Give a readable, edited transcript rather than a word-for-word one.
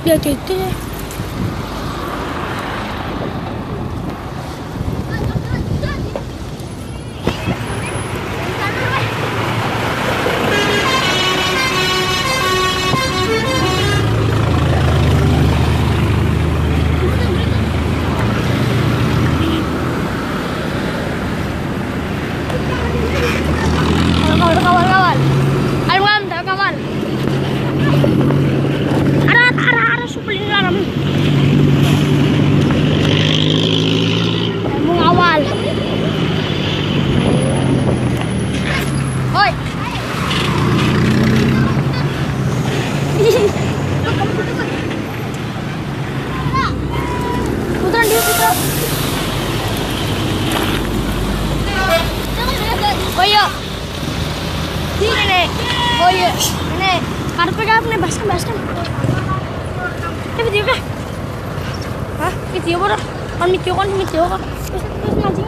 Dia gitu ya. Kawan-kawan. Ayo kawan. Arah supelin laram. Mengawal. Oi. Putra dia putra. Oh iya. Sini nih. Oh iya. Nih. Karpet apa nih? Baskan. Video kah? Hah? Video apa? Kan video kan. Terus mancing.